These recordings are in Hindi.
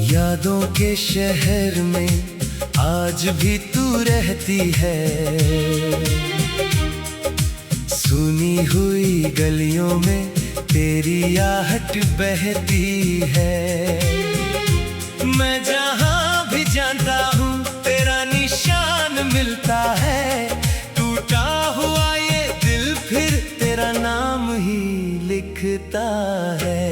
यादों के शहर में आज भी तू रहती है, सुनी हुई गलियों में तेरी आहट बहती है। मैं जहाँ भी जाता हूँ तेरा निशान मिलता है, टूटा हुआ ये दिल फिर तेरा नाम ही लिखता है।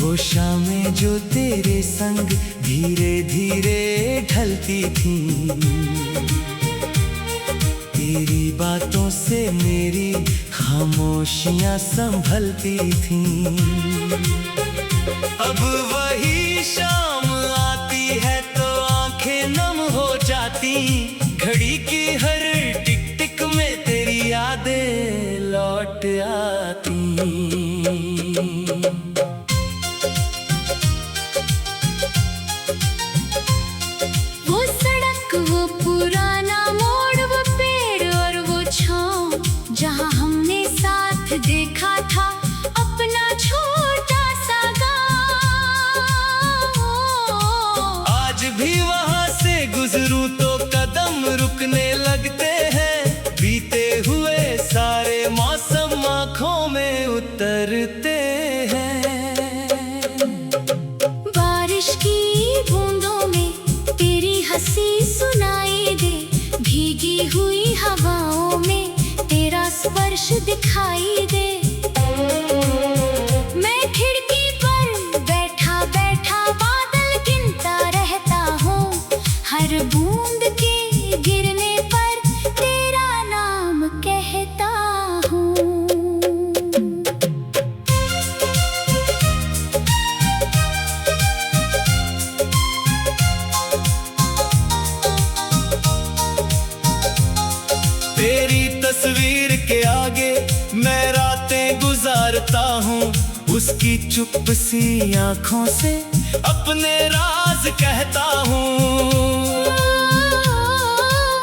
वो शामें जो तेरे संग धीरे धीरे ढलती थी, तेरी बातों से मेरी खामोशियां संभलती थीं। अब वही शाम आती है तो आंखें नम हो जाती, घड़ी की हर टिक टिक में तेरी यादें लौट आती। वो पुराना मोड़, वो पेड़ और वो छाँव, जहाँ हमने साथ देखा था अपना छोटा सा गाँव। आज भी वहाँ से गुजरूं तो कदम रुकने लगते हैं, बीते हुए सारे मौसम आँखों में उतरते हैं। बारिश की बूंदों में तेरी हंसी सुनाई दे, भीगी हुई हवाओं में तेरा स्पर्श दिखाई दे। मैं खिड़की पर बैठा बैठा बादल गिनता रहता हूँ, हर बूंद के गिरने पर तेरा नाम कहता हूँ। तेरी तस्वीर के आगे मैं रातें गुजारता हूँ, उसकी चुप सी आँखों से अपने राज कहता हूँ।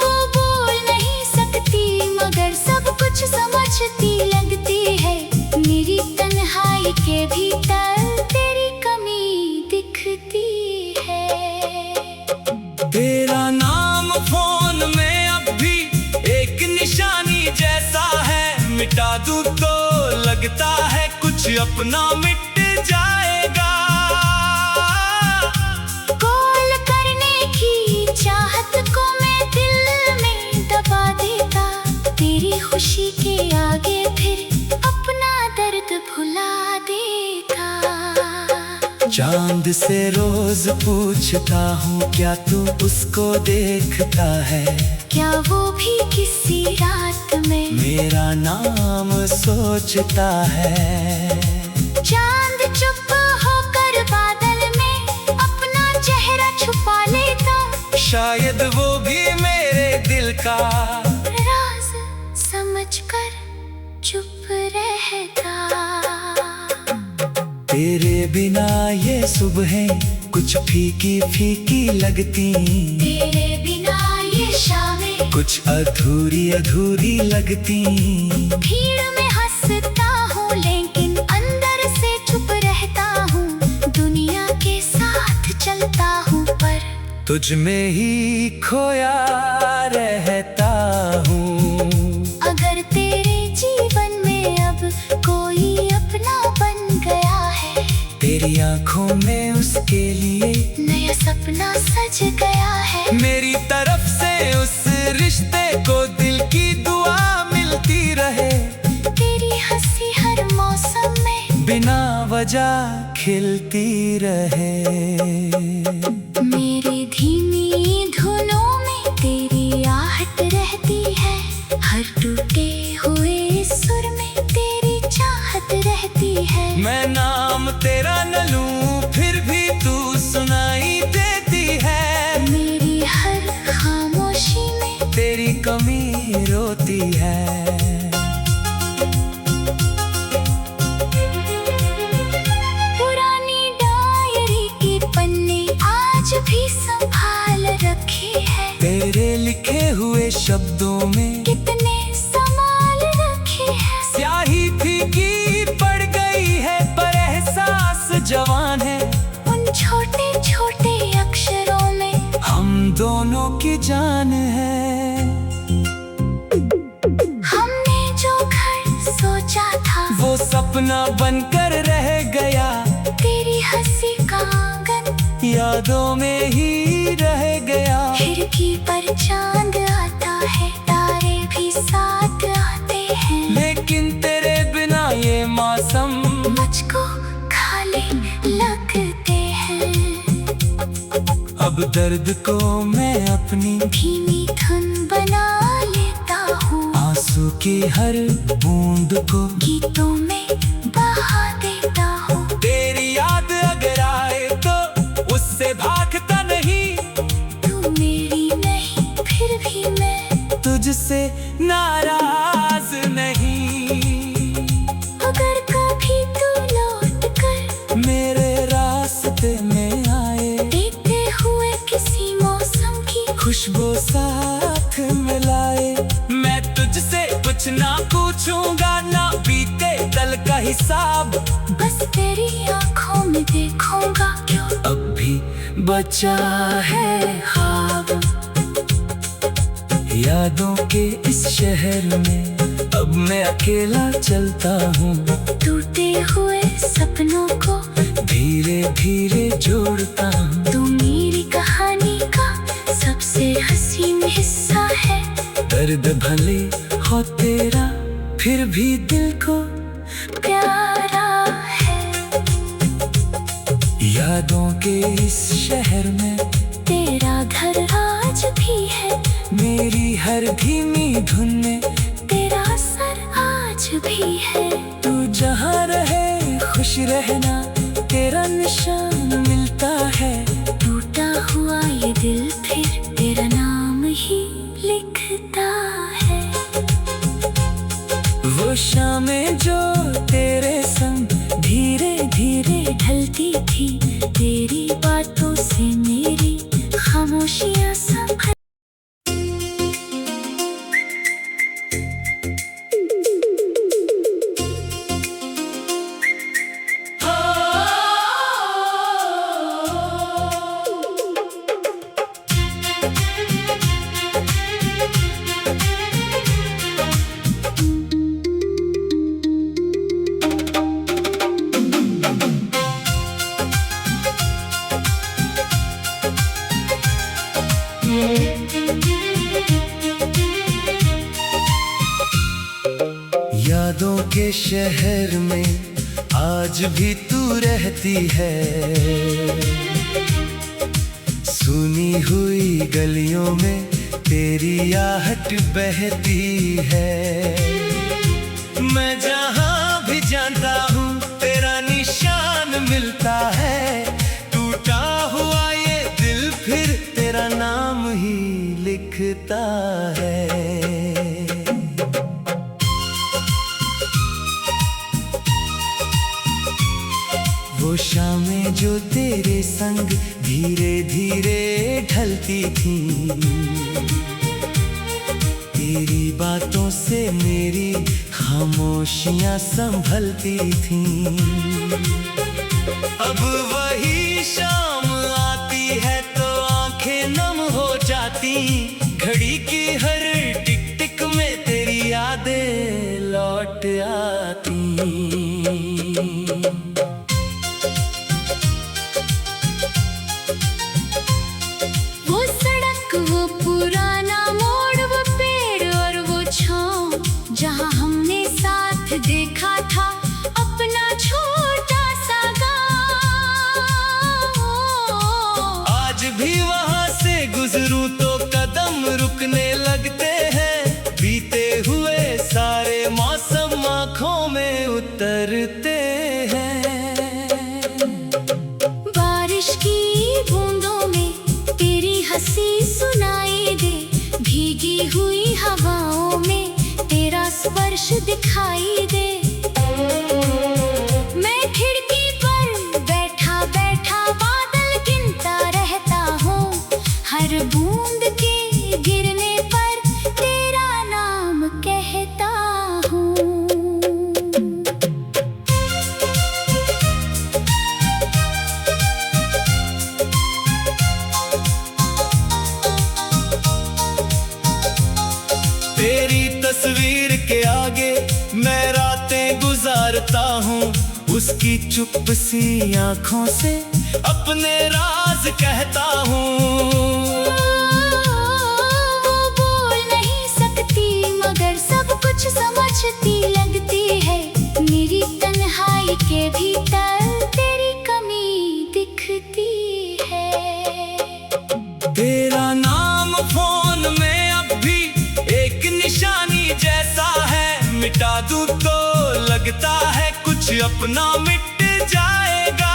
वो बोल नहीं सकती मगर सब कुछ समझती लगती है, मेरी तन्हाई के भीतर तेरी कमी दिखती है। तेरा नाम फोन में अब भी एक निशानी जैसा है, मिटा दूं तो लगता है कुछ अपना मिट जाएगा। कॉल करने की चाहत को मैं दिल में दबा देता, तेरी खुशी के आगे फिर अपना दर्द भुला देता। चांद से रोज पूछता हूँ क्या तू उसको देखता है, क्या वो भी किसी रात में मेरा नाम सोचता है। चांद चुप होकर बादल में अपना चेहरा छुपा लेता, शायद वो भी मेरे दिल का राज समझकर चुप रहता। तेरे बिना ये सुबहें कुछ फीकी फीकी लगती, तेरे बिना ये शामें कुछ अधूरी अधूरी लगती। भीड़ में हंसता हूँ लेकिन अंदर से चुप रहता हूँ, दुनिया के साथ चलता हूँ पर तुझ में ही खोया रहता हूँ। अगर तेरे जीवन में अब कोई अपना बन गया है, तेरी आंखों में उसके लिए नया सपना सज गया है। मेरी तरफ से उस रिश्ते को दिल की दुआ मिलती रहे, तेरी हंसी हर मौसम में बिना वजह खिलती रहे। मेरी धीमी धुनों में तेरी आहट रहती है, हर टूटे हुए सुर में तेरी चाहत रहती है। मैं नाम तेरा न लूं फिर भी तू सुनाई देती है, मेरी हर खामोशी में तेरी कमी रोती है। पुरानी डायरी के पन्ने आज भी संभाल रखे हैं, तेरे लिखे हुए शब्दों में कितने संभाल रखे हैं। स्याही फीकी पड़ गई है पर एहसास जवान है। उन छोटे छोटे अक्षरों में हम दोनों की जान है। हमने जो घर सोचा था वो सपना बनकर रह गया। तेरी हंसी का आंगन यादों में ही रह गया। खिड़की पर चांद आता है, तारे भी साथ आते हैं। लेकिन तेरे बिना ये मौसम मुझको खाली लगते हैं। अब दर्द को मैं अपनी धीमी धुन बना लेता हूँ। आंसू की हर बूंद को गीतों में बहा देता हूँ। तेरी याद अगर आए तो उससे भागता नहीं। तू मेरी नहीं फिर भी मैं तुझसे नाराज नहीं। अगर कभी तू लौट कर मेरे रास्ते में आए, देखते हुए किसी मौसम की खुशबू साथ मिलाए, मैं तुझसे कुछ ना पूछूंगा, ना बीते कल का हिसाब। बस तेरी आंखों में देखूंगा क्यों अब भी बचा है ख्वाब। यादों के इस शहर में अब मैं अकेला चलता हूँ। टूटे हुए सपनों को धीरे धीरे जोड़ता हूँ। तू मेरी कहानी का सबसे हसीन हिस्सा है। दर्द भले हो तेरा फिर भी दिल को प्यारा है। यादों के इस शहर में तेरा घर आज भी है। मेरी हर धीमी धुन में तेरा सर आज भी है। तू जहाँ रहे खुश रहना, तेरा निशान मिलता है। टूटा हुआ ये दिल फिर तेरा नाम ही लिखता है। वो शामें जो तेरे संग धीरे धीरे ढलती थी, तेरी बातों से मेरी खामोशियां संभल। यादों के शहर में आज भी तू रहती है। सुनी हुई गलियों में तेरी आहट बहती है। मैं जहाँ भी जाता हूँ तेरा निशान मिलता है। टूटा हुआ ये दिल फिर तेरा नाम ही लिखता है। वो शामें जो तेरे संग धीरे धीरे ढलती थी, तेरी बातों से मेरी खामोशियां संभलती थीं। अब वही शाम आती है तो आंखें नम हो जाती। घड़ी की हर टिक टिक में तेरी यादें लौट आती। वो पुराना मोड़, वो पेड़ और वो छाँव, जहाँ हमने साथ देखा था अपना छोटा सा गाँव। आज भी वहाँ से गुजरूं तो कदम रुकने लगते हैं। बीते हुए सारे मौसम आँखों में उतरते हैं। बारिश की बूंदों में तेरी हंसी सुनाई दे। भीगी हुई हवाओं में तेरा स्पर्श दिखाई दे। मैं खिड़की पर बैठा बैठा बादल गिनता रहता हूँ। हर बूंद के उसकी चुप सी आंखों से अपने राज कहता हूँ। वो बोल नहीं सकती मगर सब कुछ समझती लगती है। मेरी तन्हाई के भीतर तेरी कमी दिखती है। तेरा नाम फोन में अब भी एक निशानी जैसा है, मिटा दूं तो लगता है कुछ अपना मिट जाएगा।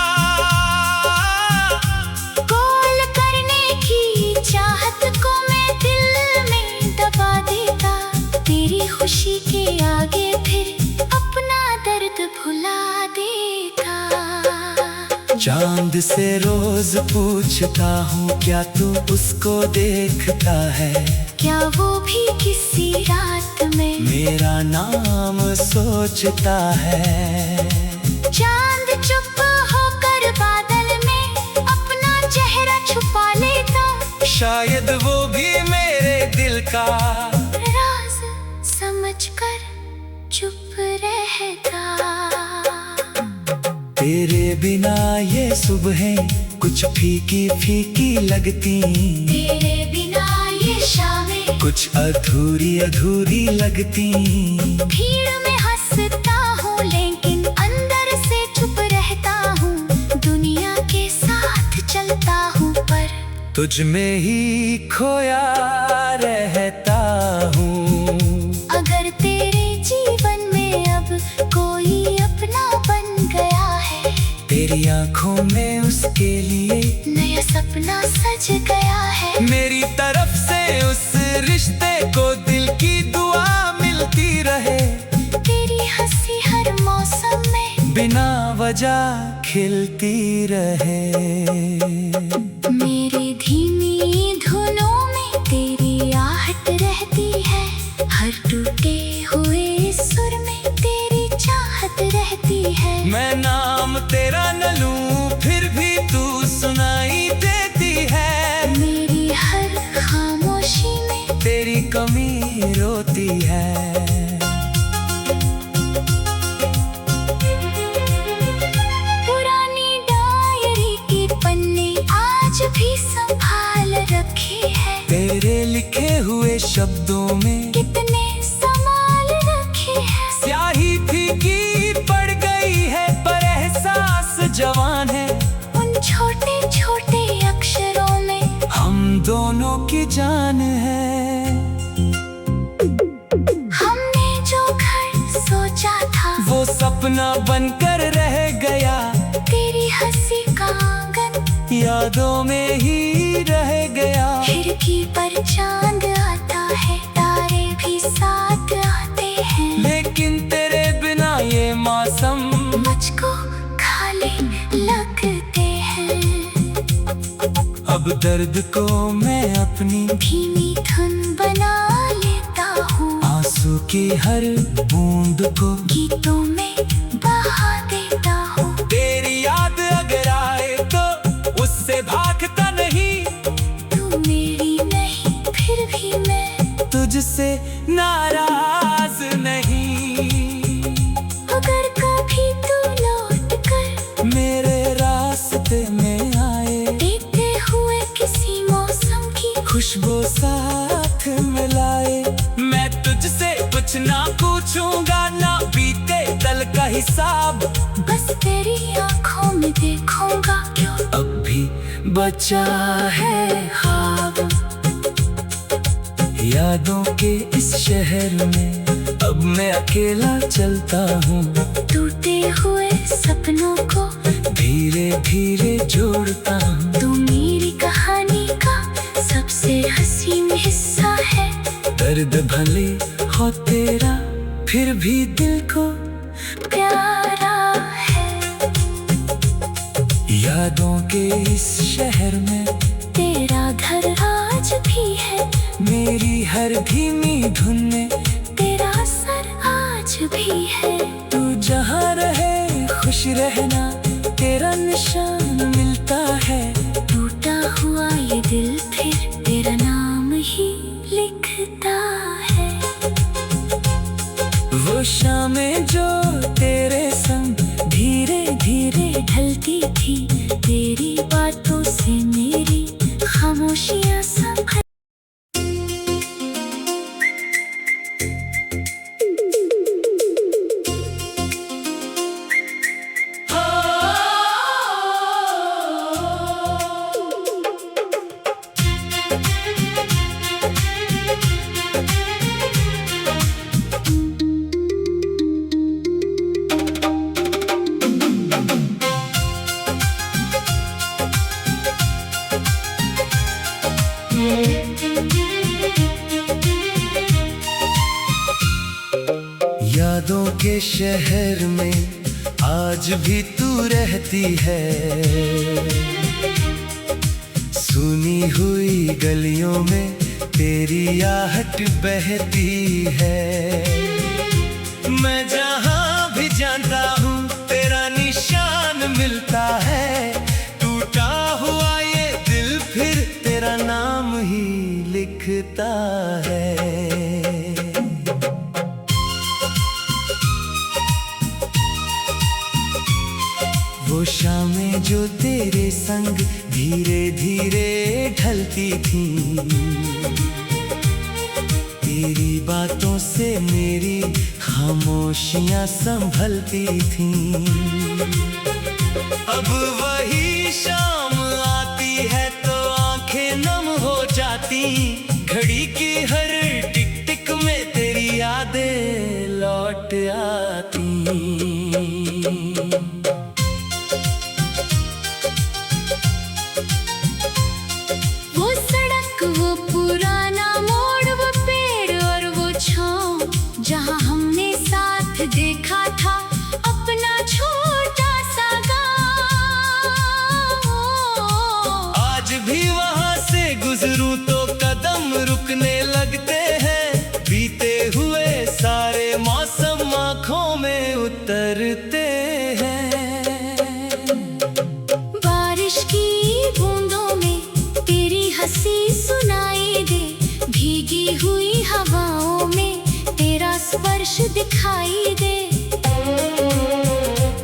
कॉल करने की चाहत को मैं दिल में दबा देता, तेरी खुशी के आगे फिर अपना दर्द भुला देता। चांद से रोज पूछता हूँ क्या तू उसको देखता है, क्या वो भी किसी रात में मेरा नाम सोचता है। चांद चुप होकर बादल में अपना चेहरा छुपा लेता, शायद वो भी मेरे दिल का राज समझकर चुप रहता। तेरे बिना ये सुबहें कुछ फीकी फीकी लगती, तेरे बिना ये शामें कुछ अधूरी अधूरी लगती। भीड़ में हंसता हूँ लेकिन अंदर से चुप रहता हूँ, दुनिया के साथ चलता हूँ पर तुझ में ही खोया रहता हूँ। अगर तेरे जीवन में अब कोई अपना बन गया है, तेरी आंखों में उसके लिए नया सपना सज गया है। मेरी तरफ से उस रिश्ते को दिल की दुआ मिलती रहे, तेरी हंसी हर मौसम में बिना वजह खिलती रहे। मेरी धीमी धुनों में तेरी आहट रहती है, हर टूटे हुए सुर में तेरी चाहत रहती है। मैं नाम तेरा न लूं फिर भी तू सुनाई देती है, मेरी हर खामोशी में तेरी कमी रोती है। पुरानी डायरी के पन्ने आज भी संभाल रखे हैं, तेरे लिखे हुए शब्दों में कितने संभाल रखे हैं। स्याही फीकी पड़ गई है पर एहसास जवान है, उन छोटे छोटे अक्षरों में हम दोनों की जान है। हमने जो घर सोचा था वो सपना बनकर रह गया, तेरी हंसी का आंगन यादों में ही रह गया। खिड़की पर चांद आता है, तारे भी साथ आते हैं, लेकिन तेरे बिना ये मौसम मुझको खाली लगते हैं। अब दर्द को मैं अपनी धीमी धुन बना लेता हूँ, आंसू की हर बूंद को गीतों में बहा देता हूँ। तेरी याद अगर आए तो उससे भागता नहीं, तू मेरी नहीं फिर भी मैं तुझसे नाराज नहीं। अगर कभी तू लौट कर मेरे रास्ते में आए, देखते हुए किसी मौसम की खुशबू साथ मिलाए, मैं तुझसे कुछ ना पूछूंगा ना बीते कल का हिसाब, बस तेरी आंखों में देखूंगा क्यों अब भी बचा है ख्वाब। यादों के इस शहर में अब मैं अकेला चलता हूँ, टूटे हुए सपनों को धीरे धीरे जोड़ता हूँ। तू मेरी कहानी का सबसे हसीन हिस्सा है, दर्द भले हो तेरा फिर भी दिल को प्यारा है। यादों के इस शहर में तेरा घर आज भी है, मेरी हर धीमी धुन में तेरा सर आज भी है। तू जहाँ रहे खुश रहना, तेरा निशान मिलता है। टूटा हुआ ये दिल फिर तेरा नाम ही लिखता है। वो शामें जो तेरे संग धीरे थी, तेरी बातों से मेरी खामोशियां संभल। यादों के शहर में आज भी तू रहती है, सुनी हुई गलियों में तेरी आहट बहती है। मैं जहाँ भी जाता हूँ तेरा निशान मिलता है, टूटा हुआ ये दिल फिर तेरा नाम ही लिखता है। वो शामें जो तेरे संग धीरे धीरे ढलती थी, तेरी बातों से मेरी खामोशियां संभलती थी। अब वही शाम आती है तो आंखें नम हो जाती, घड़ी की हर टिक टिक में तेरी यादें लौट आती। जहाँ हमने साथ देखा था अपना छोटा सा गाँव, आज भी वहाँ से गुजरूं तो कदम रुकने लगते हैं, बीते हुए सारे मौसम आँखों में उतरते हैं। बारिश की बूंदों में तेरी हंसी सुनाई दे, भीगी हुई हवाओं में तेरा स्पर्श दिखाई दे।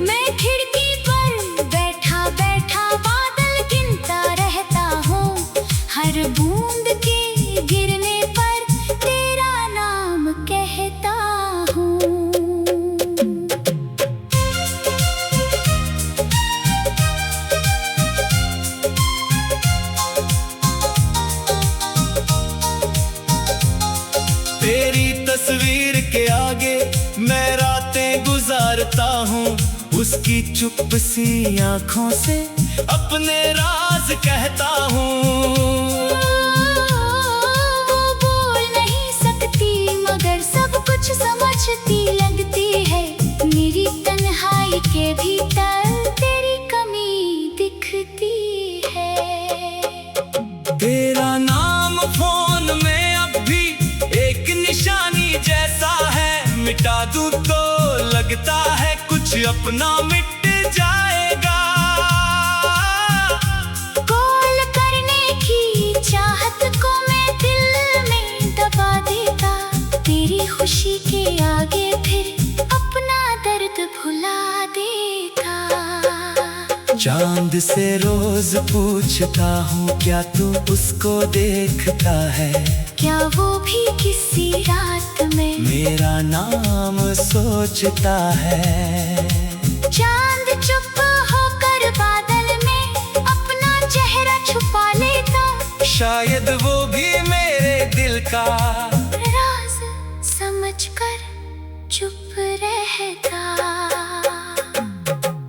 मैं खिड़की पर बैठा बैठा बादल गिनता रहता हूँ, हर बूंद के गिरने पर तेरा नाम कहता हूँ। तेरी तस्वीर के आगे मैं रातें गुजारता हूँ, उसकी चुप सी आँखों से अपने राज कहता हूँ। वो बोल नहीं सकती मगर सब कुछ समझती लगती है, मेरी तन्हाई के भीतर तेरी कमी दिखती है। तेरा नाम फोन में अब भी एक निशानी जैसा है, मिटा दूं तो लगता है कुछ अपना मिट जाएगा। कॉल करने की चाहत को मैं दिल में दबा देता, तेरी खुशी के आगे फिर अपना दर्द भुला देता। चांद से रोज पूछता हूँ क्या तू उसको देखता है, क्या वो भी किसी रात में मेरा नाम सोचता है। चांद चुप होकर बादल में अपना चेहरा छुपा लेता, शायद वो भी मेरे दिल का राज समझकर चुप रहता।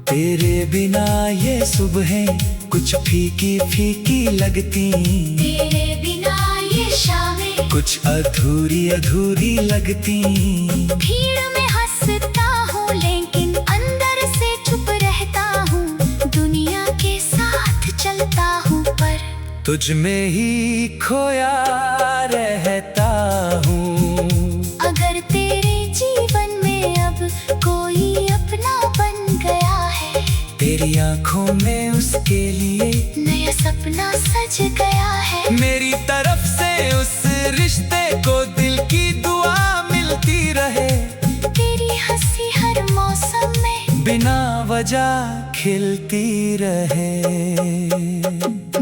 तेरे बिना ये सुबहें कुछ फीकी फीकी लगती, तेरे बिना ये शामें कुछ अधूरी अधूरी लगती। भीड़ में हंसता हूँ लेकिन अंदर से चुप रहता हूँ, दुनिया के साथ चलता हूँ पर तुझ में ही खोया रहता हूँ। अगर तेरे जीवन में अब कोई अपना बन गया है, तेरी आंखों में उसके लिए नया सपना सज गया है। मेरी तरफ से उस रिश्ते को दिल की दुआ मिलती रहे, तेरी हंसी हर मौसम में बिना वजह वजह खिलती रहे।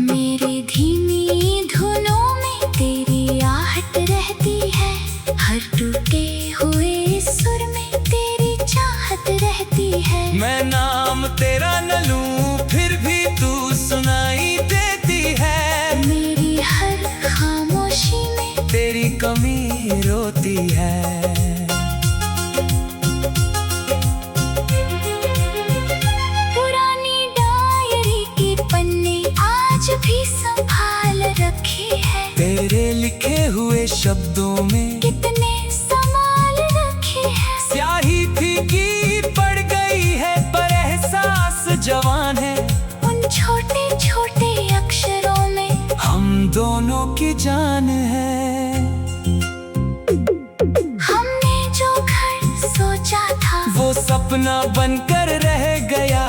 मेरी धीमी धुनों में तेरी आहट रहती है, हर टूटे हुए सुर में तेरी चाहत रहती है। मैं नाम तेरा न लूं फिर भी तू सुनाई देती है। मेरी हर खामोशी में तेरी कमी रोती है। पुरानी डायरी के पन्ने आज भी संभाल रखे हैं। तेरे लिखे हुए शब्दों में कितने संभाल रखे हैं। स्याही फीकी पड़ गई है पर एहसास जवान है। उन छोटे छोटे अक्षरों में हम दोनों की जान है। हमने जो घर सोचा था वो सपना बनकर रह गया।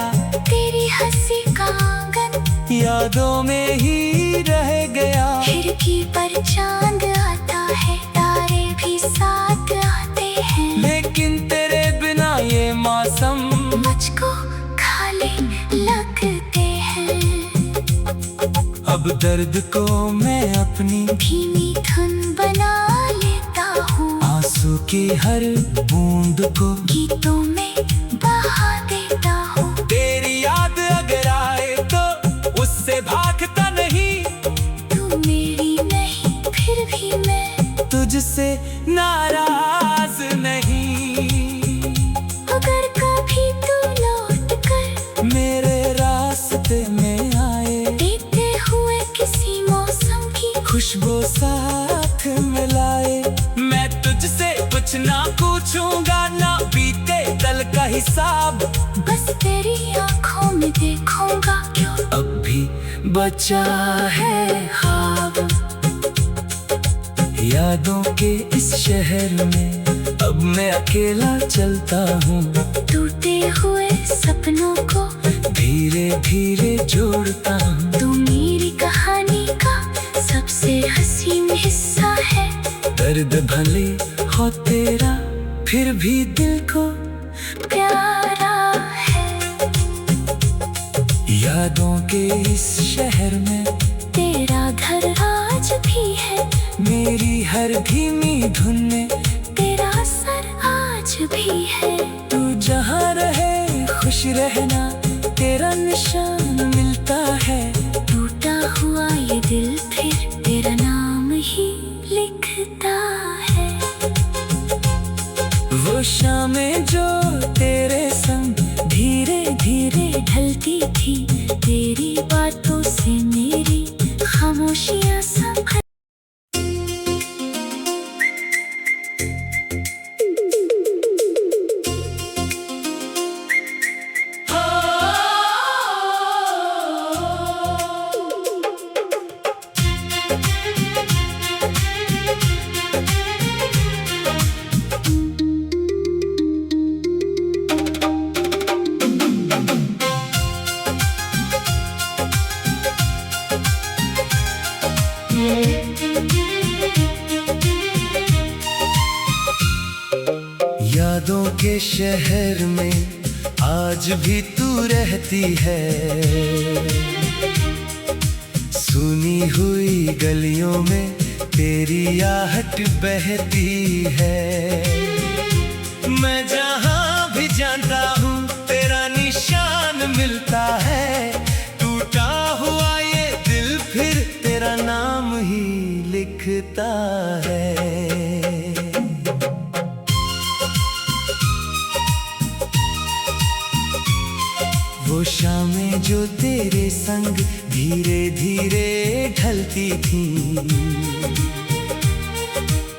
तेरी हंसी का आंगन यादों में ही रह गया। खिड़की पर चांद आता है, तारे भी साथ आते हैं। लेकिन तेरे बिना ये मौसम मुझको खाली लगते हैं। अब दर्द को मैं अपनी धीमी धुन बना लेता हूँ, आंसू की हर बूंद को गीतों में बहा देता हूँ। तेरी याद अगर आए तो उससे भागता नहीं। तू मेरी नहीं फिर भी मैं तुझसे नाराज नहीं। अगर कभी तू लौट कर मेरे रास्ते में आए, देखते हुए किसी मौसम की खुशबू साथ मिलाए, मैं तुझसे कुछ ना पूछूंगा ना बीते कल का हिसाब। बस तेरी आंखों में देखूंगा क्यों अब भी बचा है ख्वाब। यादों के इस शहर में अब मैं अकेला चलता हूँ। टूटे हुए सपनों को धीरे धीरे जोड़ता हूँ। तू मेरी कहानी का सबसे हसीन हिस्सा है। दर्द भले हो तेरा फिर भी दिल को प्यारा है। यादों के इस शहर में तेरा घर आज भी है। मेरी हर धीमी धुन में तेरा सर आज भी है। तू जहाँ रहे खुश रहना, तेरा निशान मिलता है। टूटा हुआ ये दिल फिर तेरा नाम ही लिखता है। वो शामें जो तेरे संग धीरे धीरे ढलती थी, तेरी बातों से मेरी खामोशियाँ संभल। यादों के शहर में आज भी तू रहती है। सुनी हुई गलियों में तेरी आहट बहती है। मैं जहाँ भी जाता हूँ तेरा निशान मिलता है। टूटा हुआ ये दिल फिर तेरा नाम ही लिखता है। वो शामें जो तेरे संग धीरे धीरे ढलती थी,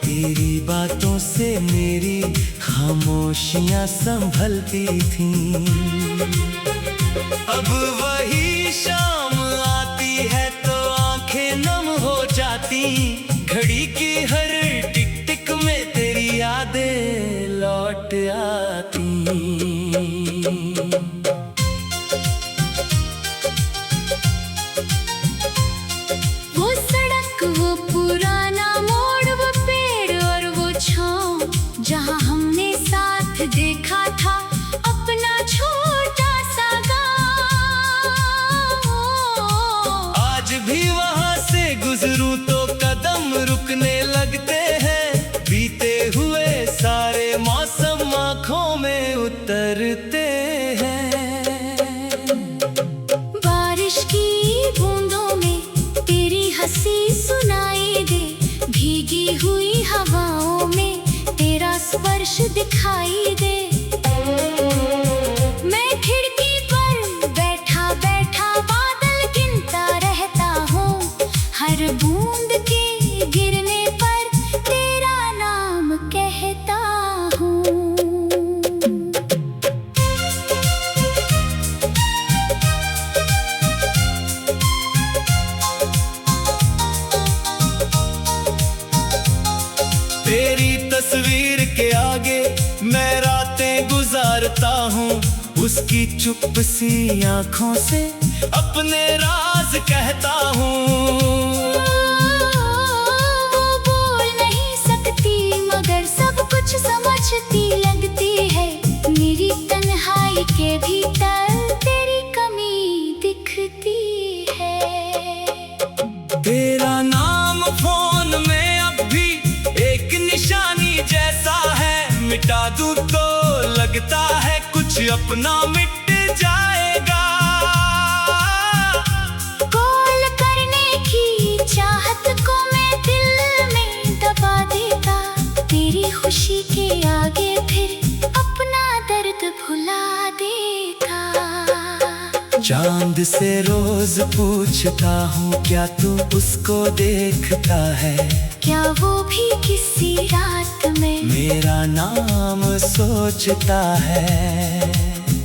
तेरी बातों से मेरी खामोशियाँ संभलती थीं। अब वही शाम आती है तो आंखें नम हो जाती। घड़ी की हर टिक टिक में तेरी यादें लौट आती। वो पुराना मोड़, वो पेड़ और वो छाँव, जहाँ हमने साथ देखा था अपना छोटा सा हुई हवाओं में तेरा स्पर्श दिखाई दे। मैं खिड़की पर बैठा बैठा बादल गिनता रहता हूँ, हर बूंद के गिरने पर तेरा नाम कहता हूँ। तेरी तस्वीर के आगे मैं रातें गुजारता हूँ, उसकी चुप सी आंखों से अपने राज कहता हूँ। वो बोल नहीं सकती मगर सब कुछ समझती लगती है, मेरी तन्हाई के भीतर तेरी कमी दिखती है। तेरा नाम फोन में अब भी एक निशानी जैसा है, मिटा दूं तो लगता है कुछ अपना मिट जाएगा। कॉल करने की चाहत को मैं दिल में दबा देता, तेरी खुशी के आगे फिर अपना दर्द भुला देगा। चांद से रोज पूछता हूँ क्या तू उसको देखता है, क्या वो भी किसी रात में मेरा नाम सोचता है।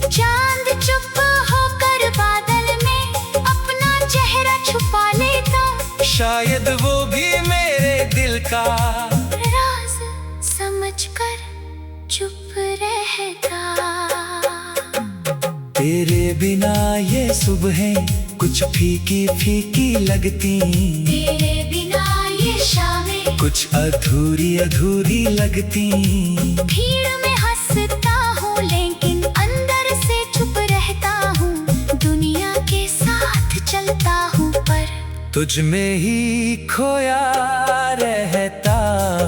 चांद चुप होकर बादल में अपना चेहरा छुपा लेता, शायद वो भी मेरे दिल का राज समझकर चुप रहता। तेरे बिना ये सुबहें कुछ फीकी फीकी लगती, तेरे बिना ये शामें कुछ अधूरी अधूरी लगती। भीड़ में हंसता हूँ लेकिन अंदर से चुप रहता हूँ, दुनिया के साथ चलता हूँ पर तुझ में ही खोया रहता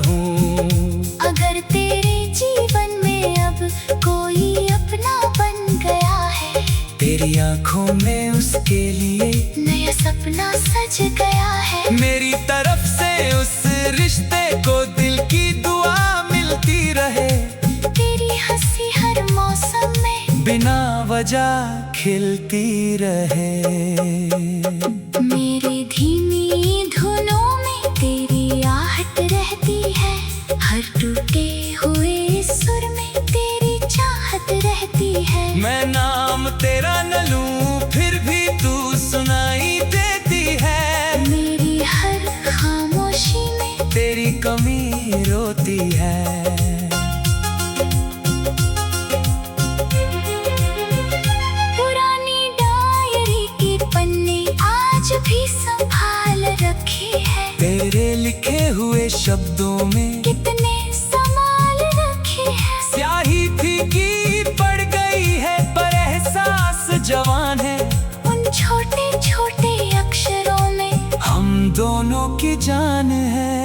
हूँ। अगर तेरे जीवन में अब कोई अपना बन गया है, तेरी आंखों में उसके लिए नया सपना सज गया है। मेरी तरफ से उस रिश्ते को दिल की दुआ मिलती रहे, तेरी हंसी हर मौसम में बिना वजह खिलती रहे। मेरी धीमी धुनों में तेरी आहट रहती है, हर टूटे हुए सुर में तेरी चाहत रहती है। मैं नाम तेरा न लूं फिर भी तू सुनाई देती है, मेरी हर खामोशी में तेरी कमी रोती है। पुरानी डायरी के पन्ने आज भी संभाल रखे हैं, तेरे लिखे हुए शब्दों में कितने संभाल रखे हैं। स्याही फीकी पड़ गई है पर एहसास जवान है, उन छोटे छोटे अक्षरों में हम दोनों की जान है।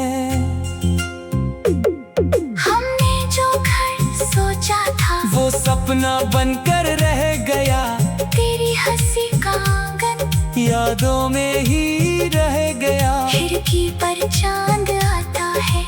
हमने जो घर सोचा था वो सपना बनकर रह गया, तेरी हंसी का आंगन यादों में ही रह गया। खिड़की पर चांद आता है,